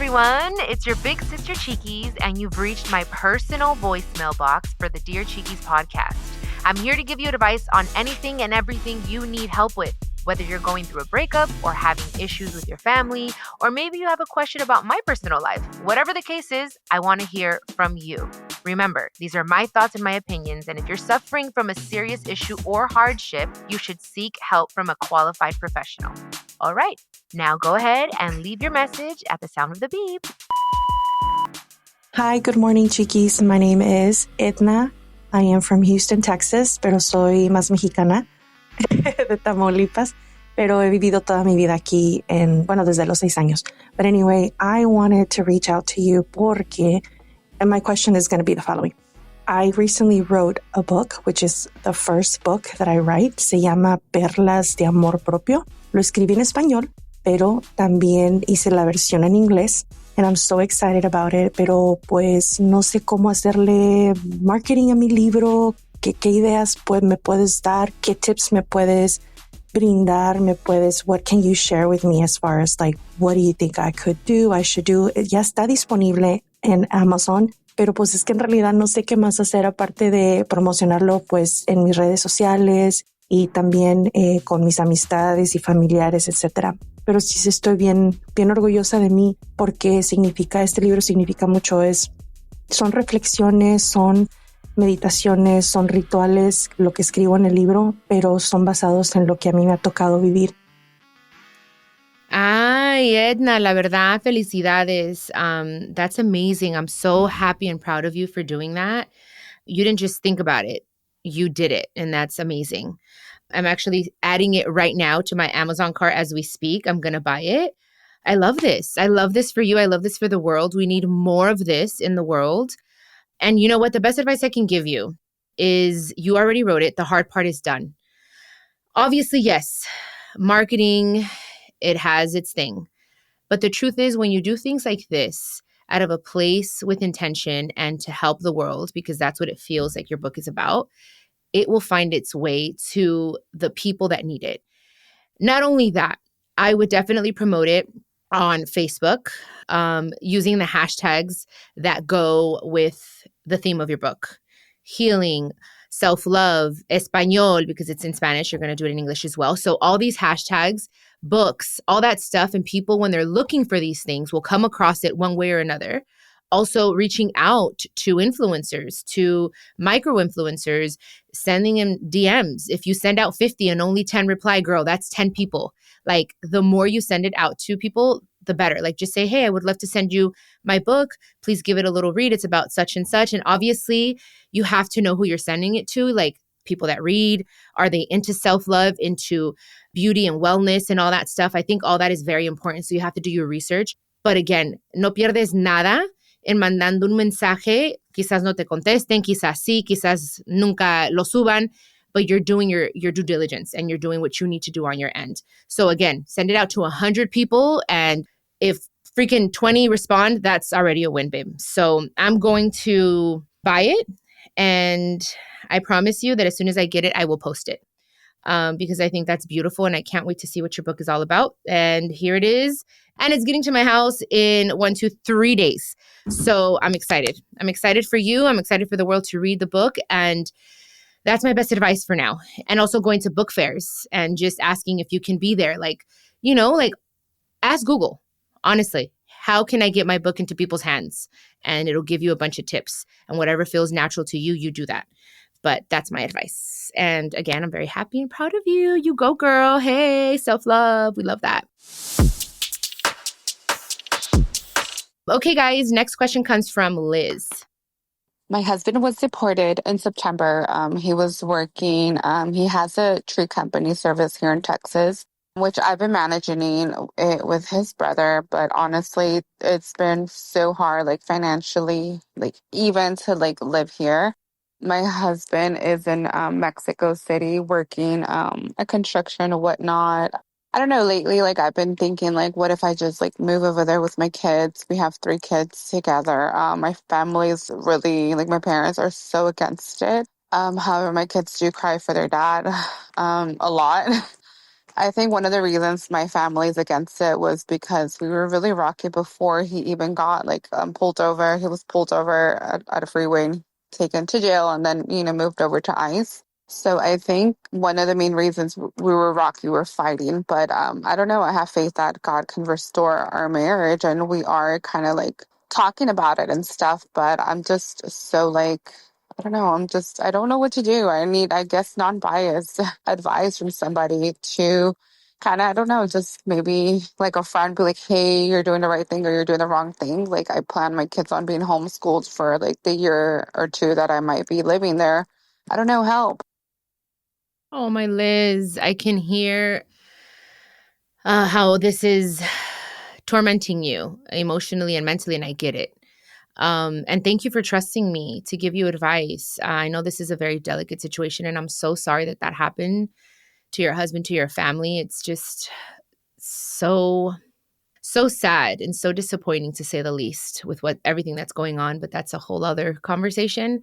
everyone. It's your big sister Chiquis, and you've reached my personal voicemail box for the Dear Chiquis podcast. I'm here to give you advice on anything and everything you need help with, whether you're going through a breakup or having issues with your family, or maybe you have a question about my personal life. Whatever the case is, I want to hear from you. Remember, these are my thoughts and my opinions, and if you're suffering from a serious issue or hardship, you should seek help from a qualified professional. All right, now go ahead and leave your message at the sound of the beep. Hi, good morning, Chiquis. My name is Edna. I am from Houston, Texas, pero soy más mexicana de Tamaulipas, pero he vivido toda mi vida aquí desde los 6 años. But anyway, I wanted to reach out to you porque, and my question is going to be the following. I recently wrote a book, which is the first book that I write. Se llama Perlas de Amor Propio. Lo escribí en español, pero también hice la versión en inglés. And I'm so excited about it, pero pues no sé cómo hacerle marketing a mi libro, qué ideas me puedes dar, qué tips me puedes brindar, what can you share with me as far as like, what do you think I should do? Ya está disponible en Amazon, pero pues es que en realidad no sé qué más hacer aparte de promocionarlo pues en mis redes sociales y también con mis amistades y familiares, etcétera. Pero sí estoy bien orgullosa de mí porque este libro significa mucho. Son reflexiones, son meditaciones, son rituales, lo que escribo en el libro, pero son basados en lo que a mí me ha tocado vivir. Ay, Edna, la verdad, felicidades. That's amazing. I'm so happy and proud of you for doing that. You didn't just think about it. You did it, and that's amazing. I'm actually adding it right now to my Amazon cart as we speak. I'm going to buy it. I love this. I love this for you. I love this for the world. We need more of this in the world. And you know what? The best advice I can give you is you already wrote it. The hard part is done. Obviously, yes, marketing, it has its thing. But the truth is when you do things like this out of a place with intention and to help the world, because that's what it feels like your book is about, it will find its way to the people that need it. Not only that, I would definitely promote it on Facebook using the hashtags that go with the theme of your book. Healing, self-love, español, because it's in Spanish, you're going to do it in English as well. So all these hashtags, books, all that stuff, and people, when they're looking for these things, will come across it one way or another. Also reaching out to influencers, to micro-influencers, sending them DMs. If you send out 50 and only 10 reply, girl, that's 10 people. Like the more you send it out to people, the better. Like just say, hey, I would love to send you my book. Please give it a little read. It's about such and such. And obviously you have to know who you're sending it to. Like people that read, are they into self-love, into beauty and wellness and all that stuff? I think all that is very important. So you have to do your research. But again, no pierdes nada en mandando un mensaje, quizás no te contesten, quizás sí, quizás nunca lo suban, but you're doing your due diligence and you're doing what you need to do on your end. So again, send it out to 100 people, and if freaking 20 respond, that's already a win, babe. So I'm going to buy it, and I promise you that as soon as I get it, I will post it. Because I think that's beautiful, and I can't wait to see what your book is all about. And here it is. And it's getting to my house in 3 days. So I'm excited. I'm excited for you. I'm excited for the world to read the book. And that's my best advice for now. And also going to book fairs and just asking if you can be there. Like, ask Google, honestly, how can I get my book into people's hands? And it'll give you a bunch of tips. And whatever feels natural to you, you do that. But that's my advice. And again, I'm very happy and proud of you. You go, girl. Hey, self-love. We love that. Okay, guys, next question comes from Liz. My husband was deported in September. He was working. He has a tree company service here in Texas, which I've been managing it with his brother. But honestly, it's been so hard, like financially, like even to like live here. My husband is in Mexico City working a construction and whatnot. I don't know, lately, like I've been thinking, like, what if I just like move over there with my kids? We have 3 kids together. My family's really, like my parents are so against it. However, my kids do cry for their dad a lot. I think one of the reasons my family's against it was because we were really rocky before he even got pulled over. He was pulled over at a freeway and taken to jail and then, moved over to ICE. So I think one of the main reasons we were rocky, we were fighting. But I don't know. I have faith that God can restore our marriage, and we are kind of talking about it and stuff. But I'm just so I don't know. I don't know what to do. I need, I guess, non-biased advice from somebody to kind of, I don't know, just maybe like a friend be like, hey, you're doing the right thing or you're doing the wrong thing. Like, I plan my kids on being homeschooled for the year or two that I might be living there. I don't know, help. Oh, my Liz, I can hear how this is tormenting you emotionally and mentally, and I get it. And thank you for trusting me to give you advice. I know this is a very delicate situation, and I'm so sorry that that happened to your husband, to your family. It's just so sad and so disappointing, to say the least, with everything that's going on. But that's a whole other conversation.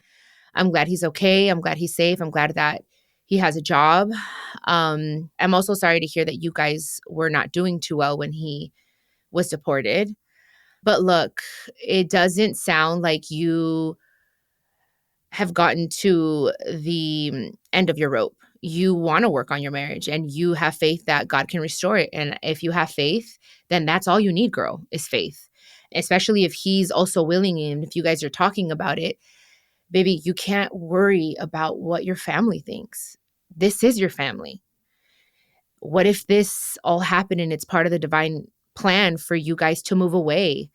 I'm glad he's okay. I'm glad he's safe. I'm glad that he has a job. I'm also sorry to hear that you guys were not doing too well when he was deported. But look, it doesn't sound like you have gotten to the end of your rope. You want to work on your marriage, and you have faith that God can restore it. And if you have faith, then that's all you need, girl, is faith. Especially if he's also willing, and if you guys are talking about it, baby, you can't worry about what your family thinks. This is your family. What if this all happened and it's part of the divine plan for you guys to move away,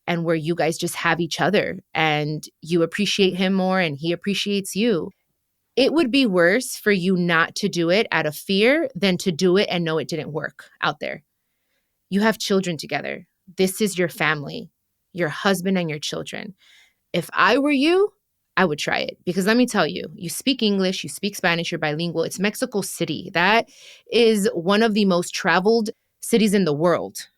and where you guys just have each other and you appreciate him more and he appreciates you? It would be worse for you not to do it out of fear than to do it and know it didn't work out there. You have children together. This is your family, your husband and your children. If I were you, I would try it, because let me tell you, you speak English, you speak Spanish, you're bilingual. It's Mexico City. That is one of the most traveled cities in the world.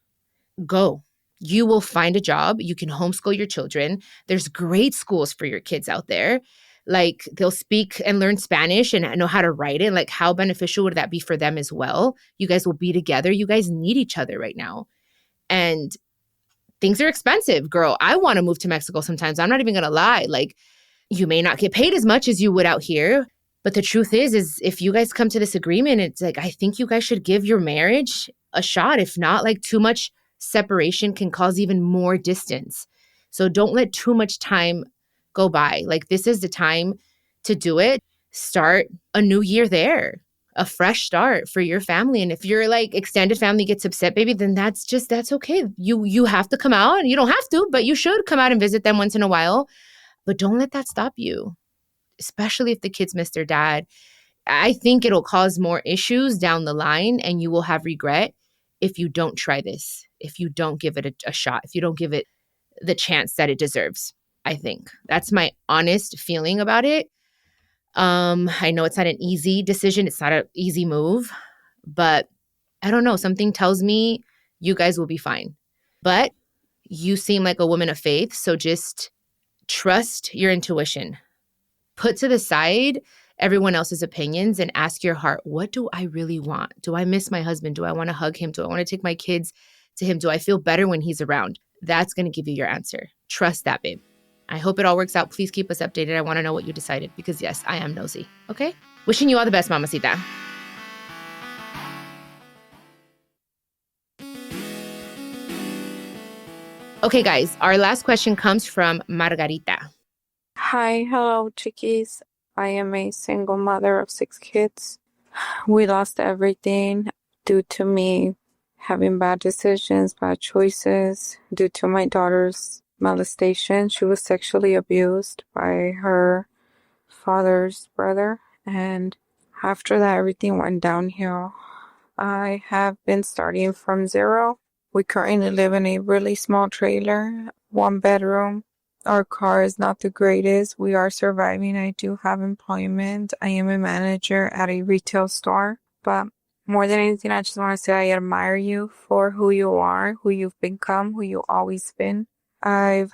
Go. You will find a job. You can homeschool your children. There's great schools for your kids out there. Like, they'll speak and learn Spanish and know how to write it. Like, how beneficial would that be for them as well? You guys will be together. You guys need each other right now. And things are expensive, girl. I want to move to Mexico sometimes. I'm not even going to lie. Like, you may not get paid as much as you would out here. But the truth is if you guys come to this agreement, it's like, I think you guys should give your marriage a shot. If not, like, too much separation can cause even more distance. So don't let too much time go by. Like, this is the time to do it. Start a new year there, a fresh start for your family. And if your extended family gets upset, baby, then that's okay. You have to come out. You don't have to, but you should come out and visit them once in a while. But don't let that stop you, especially if the kids miss their dad. I think it'll cause more issues down the line, and you will have regret if you don't try this, if you don't give it a shot, if you don't give it the chance that it deserves. I think that's my honest feeling about it. I know it's not an easy decision. It's not an easy move, but I don't know. Something tells me you guys will be fine. But you seem like a woman of faith, so just trust your intuition. Put to the side everyone else's opinions and ask your heart, what do I really want? Do I miss my husband? Do I want to hug him? Do I want to take my kids to him? Do I feel better when he's around? That's going to give you your answer. Trust that, babe. I hope it all works out. Please keep us updated. I want to know what you decided, because yes, I am nosy. Okay? Wishing you all the best, Mamacita. Okay, guys, our last question comes from Margarita. Hi, hello, Chiquis. I am a single mother of 6 kids. We lost everything due to me having bad decisions, bad choices, due to my daughter's molestation. She was sexually abused by her father's brother, and after that, everything went downhill. I have been starting from zero. We currently live in a really small trailer, 1 bedroom. Our car is not the greatest. We are surviving. I do have employment. I am a manager at a retail store. But more than anything, I just want to say I admire you for who you are, who you've become, who you always been. I've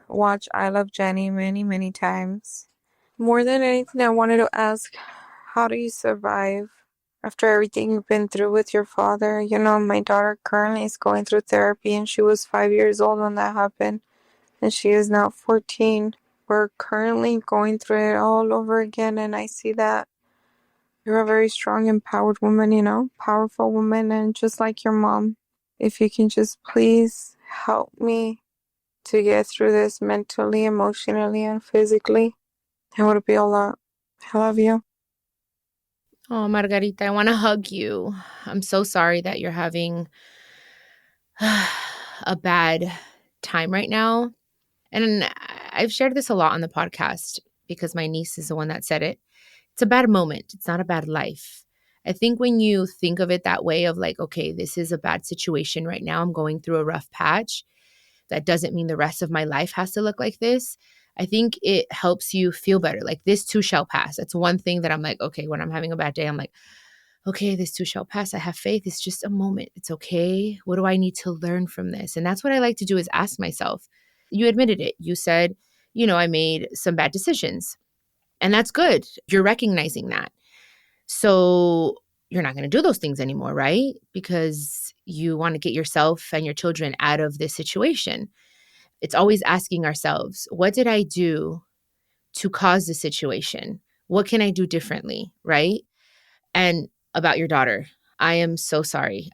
watched I Love Jenny many, many times. More than anything, I wanted to ask, how do you survive after everything you've been through with your father. You know, my daughter currently is going through therapy, and she was 5 years old when that happened, and she is now 14. We're currently going through it all over again, and I see that you're a very strong, empowered woman, you know, powerful woman, and just like your mom. If you can just please help me to get through this mentally, emotionally, and physically, it would be a lot. I love you. Oh, Margarita, I want to hug you. I'm so sorry that you're having a bad time right now. And I've shared this a lot on the podcast because my niece is the one that said it. It's a bad moment. It's not a bad life. I think when you think of it that way of like, okay, this is a bad situation right now. I'm going through a rough patch. That doesn't mean the rest of my life has to look like this. I think it helps you feel better. Like this too shall pass. That's one thing that I'm like, okay, when I'm having a bad day, I'm like, okay, this too shall pass. I have faith. It's just a moment. It's okay. What do I need to learn from this? And that's what I like to do is ask myself. You admitted it. You said, I made some bad decisions. And that's good. You're recognizing that. So you're not going to do those things anymore, right? Because you want to get yourself and your children out of this situation. It's always asking ourselves, what did I do to cause the situation? What can I do differently, right? And about your daughter, I am so sorry.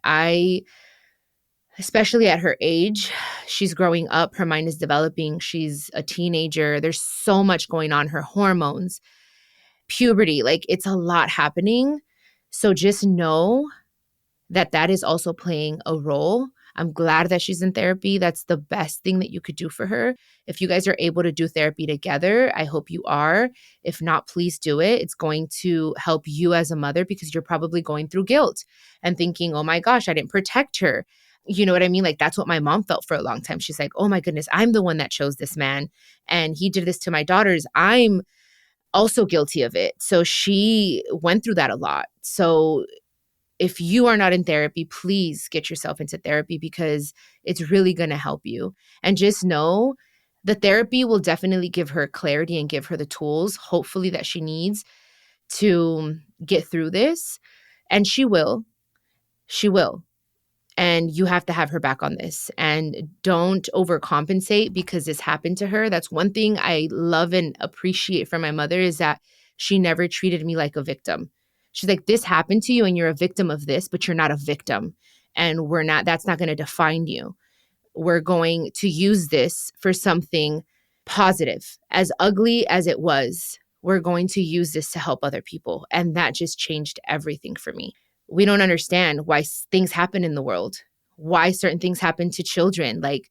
Especially at her age, she's growing up, her mind is developing, she's a teenager, there's so much going on, her hormones, puberty, like it's a lot happening. So just know that that is also playing a role. I'm glad that she's in therapy. That's the best thing that you could do for her. If you guys are able to do therapy together, I hope you are. If not, please do it. It's going to help you as a mother because you're probably going through guilt and thinking, oh my gosh, I didn't protect her. You know what I mean? Like that's what my mom felt for a long time. She's like, oh my goodness, I'm the one that chose this man and he did this to my daughters. I'm also guilty of it. So she went through that a lot. So if you are not in therapy, please get yourself into therapy because it's really going to help you. And just know the therapy will definitely give her clarity and give her the tools, hopefully, that she needs to get through this. And she will. She will. And you have to have her back on this. And don't overcompensate because this happened to her. That's one thing I love and appreciate from my mother is that she never treated me like a victim. She's like, this happened to you and you're a victim of this, but you're not a victim. And that's not going to define you. We're going to use this for something positive. As ugly as it was, we're going to use this to help other people. And that just changed everything for me. We don't understand why things happen in the world, why certain things happen to children, like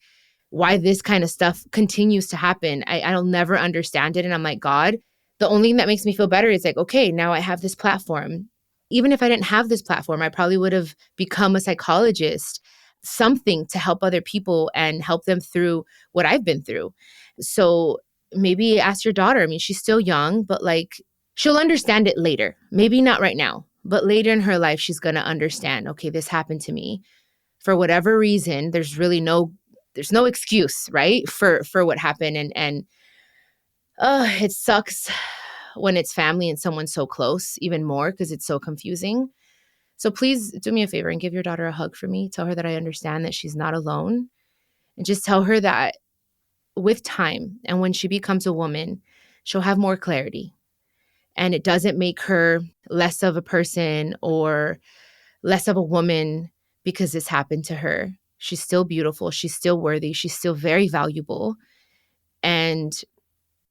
why this kind of stuff continues to happen. I'll never understand it. And I'm like, God, the only thing that makes me feel better is like, okay, now I have this platform. Even if I didn't have this platform, I probably would have become a psychologist, something to help other people and help them through what I've been through. So maybe ask your daughter. I mean, she's still young, but like she'll understand it later. Maybe not right now, but later in her life, she's going to understand, okay, this happened to me. For whatever reason, there's no excuse, right? For what happened. And it sucks when it's family and someone so close, even more because it's so confusing. So please do me a favor and give your daughter a hug for me. Tell her that I understand that she's not alone. And just tell her that with time and when she becomes a woman, she'll have more clarity. And it doesn't make her less of a person or less of a woman because this happened to her. She's still beautiful. She's still worthy. She's still very valuable. And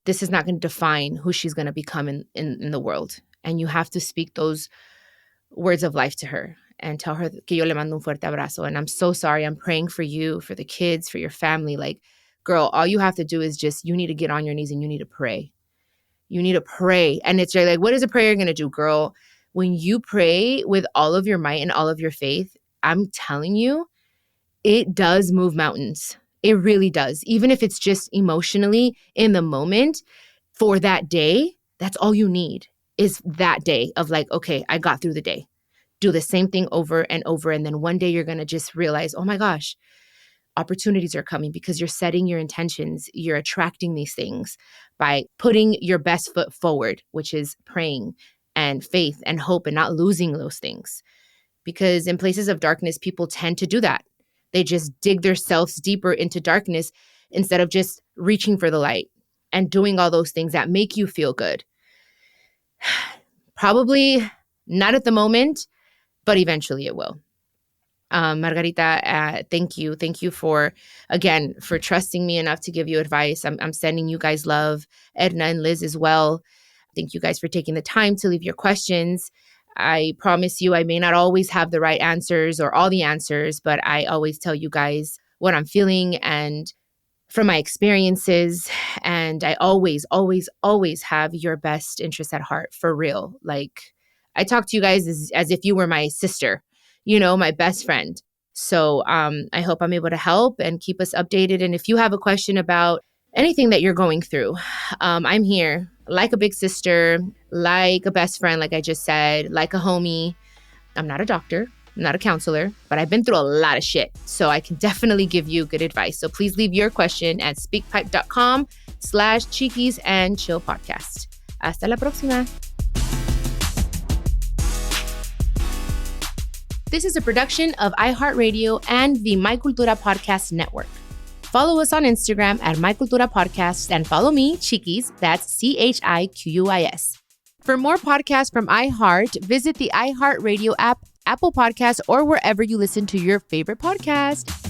this is not going to define who she's going to become in the world. And you have to speak those words of life to her and tell her que yo le mando un fuerte abrazo. And I'm so sorry. I'm praying for you, for the kids, for your family. Like, girl, all you have to do is you need to get on your knees and you need to pray. You need to pray. And it's like, what is a prayer going to do, girl? When you pray with all of your might and all of your faith, I'm telling you, it does move mountains. It really does. Even if it's just emotionally in the moment for that day, that's all you need is that day of like, okay, I got through the day. Do the same thing over and over. And then one day you're going to just realize, oh my gosh, opportunities are coming because you're setting your intentions. You're attracting these things by putting your best foot forward, which is praying and faith and hope and not losing those things. Because in places of darkness, people tend to do that. They just dig themselves deeper into darkness instead of just reaching for the light and doing all those things that make you feel good. Probably not at the moment, but eventually it will. Margarita, thank you. Thank you for trusting me enough to give you advice. I'm sending you guys love, Edna and Liz as well. Thank you guys for taking the time to leave your questions. I promise you, I may not always have the right answers or all the answers, but I always tell you guys what I'm feeling and from my experiences. And I always, always, always have your best interest at heart, for real. Like, I talk to you guys as if you were my sister, my best friend. So I hope I'm able to help and keep us updated. And if you have a question about anything that you're going through, I'm here like a big sister, like a best friend, like I just said, like a homie. I'm not a doctor, I'm not a counselor, but I've been through a lot of shit. So I can definitely give you good advice. So please leave your question at speakpipe.com/Chiquis and Chill podcast. Hasta la próxima. This is a production of iHeartRadio and the My Cultura Podcast Network. Follow us on Instagram at My Cultura Podcast and follow me, Chiquis, that's CHIQUIS. For more podcasts from iHeart, visit the iHeartRadio app, Apple Podcasts, or wherever you listen to your favorite podcast.